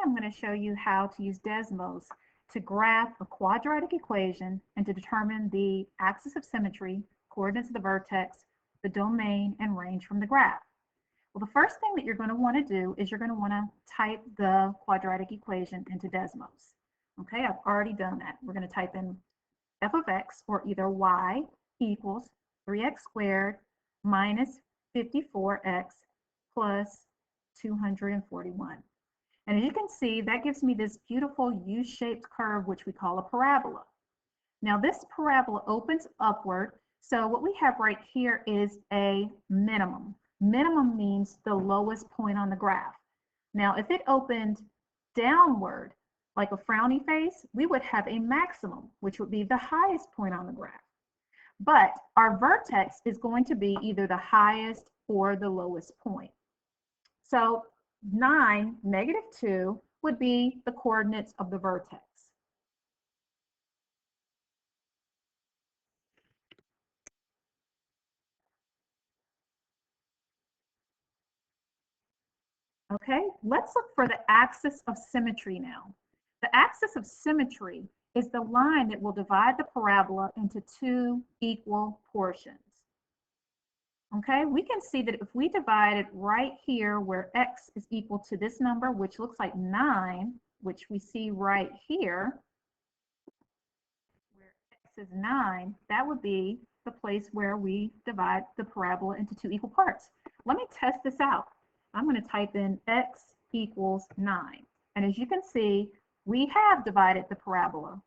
I'm going to show you how to use Desmos to graph a quadratic equation and to determine the axis of symmetry, coordinates of the vertex, the domain, and range from the graph. Well, the first thing that you're going to want to do is you're going to want to type the quadratic equation into Desmos. Okay, I've already done that. We're going to type in f of x, or either y, equals 3x squared minus 54x plus 241. And as you can see, that gives me this beautiful U-shaped curve, which we call a parabola. Now this parabola opens upward, so what we have right here is a minimum. Minimum means the lowest point on the graph. Now if it opened downward, like a frowny face, we would have a maximum, which would be the highest point on the graph. But our vertex is going to be either the highest or the lowest point. So 9, -2 would be the coordinates of the vertex. Okay, let's look for the axis of symmetry now. The axis of symmetry is the line that will divide the parabola into two equal portions. Okay, we can see that if we divide it right here where x is equal to this number, which looks like 9, which we see right here, where x is 9, that would be the place where we divide the parabola into two equal parts. Let me test this out. I'm going to type in x equals 9. And as you can see, we have divided the parabola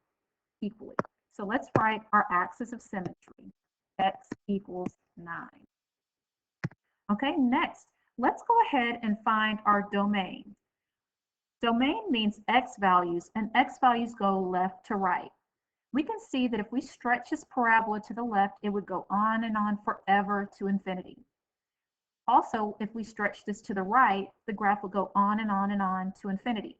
equally. So let's write our axis of symmetry. X equals 9. Okay, next, let's go ahead and find our domain. Domain means x values, and x values go left to right. We can see that if we stretch this parabola to the left, it would go on and on forever to infinity. Also, if we stretch this to the right, the graph will go on and on and on to infinity.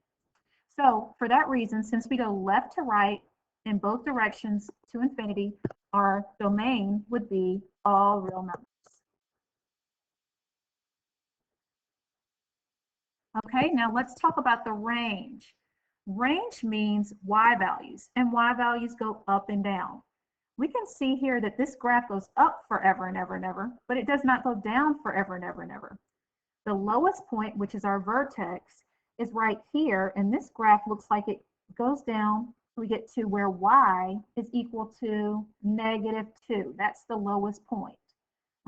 So for that reason, since we go left to right in both directions to infinity, our domain would be all real numbers. Okay, now let's talk about the range. Range means y values, and y values go up and down. We can see here that this graph goes up forever and ever and ever, but it does not go down forever and ever and ever. The lowest point, which is our vertex, is right here, and this graph looks like it goes down. We get to where y is equal to -2. That's the lowest point.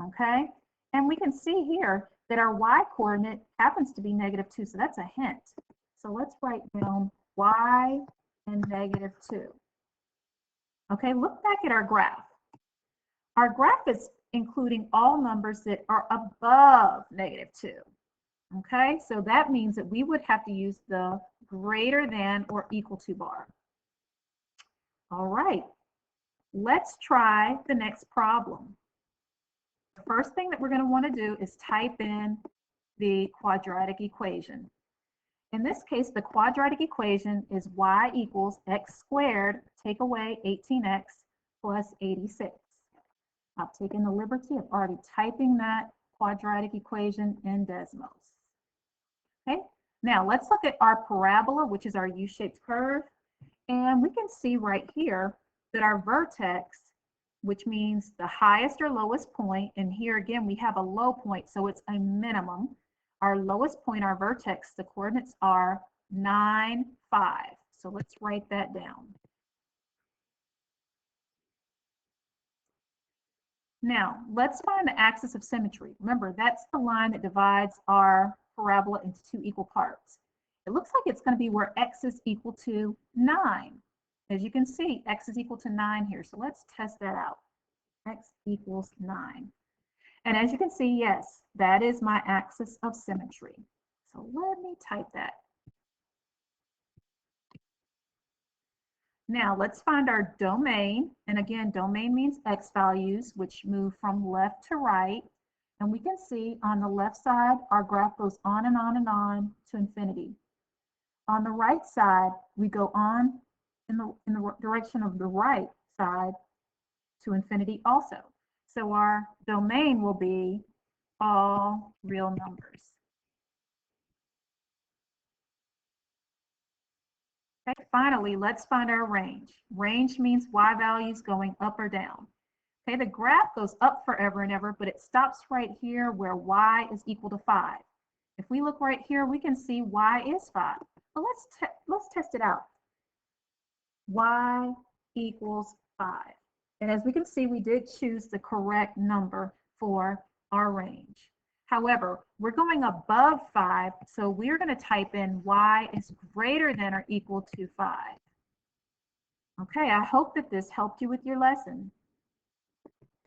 Okay, and we can see here that our y coordinate happens to be -2, so that's a hint. So let's write down y and -2. Okay, look back at our graph. Our graph is including all numbers that are above -2. Okay, so that means that we would have to use the greater than or equal to bar. All right, let's try the next problem. The first thing that we're going to want to do is type in the quadratic equation. In this case, the quadratic equation is y equals x squared, take away 18x plus 86. I've taken the liberty of already typing that quadratic equation in Desmos. Okay, now let's look at our parabola, which is our U-shaped curve. And we can see right here that our vertex, which means the highest or lowest point, and here again we have a low point, so it's a minimum. Our lowest point, our vertex, the coordinates are 9, 5. So let's write that down. Now, let's find the axis of symmetry. Remember, that's the line that divides our parabola into two equal parts. It looks like it's going to be where x is equal to 9. As you can see, x is equal to 9 here. So let's test that out. X equals 9. And as you can see, yes, that is my axis of symmetry. So let me type that. Now let's find our domain. And again, domain means x values, which move from left to right. And we can see on the left side, our graph goes on and on and on to infinity. On the right side, we go on in the direction of the right side to infinity also. So our domain will be all real numbers. Okay, finally, let's find our range. Range means y values going up or down. Okay, the graph goes up forever and ever, but it stops right here where y is equal to 5. If we look right here, we can see y is 5. But let's test it out. Y equals 5. And as we can see, we did choose the correct number for our range. However, we're going above 5, so we're going to type in y is greater than or equal to 5. Okay, I hope that this helped you with your lesson.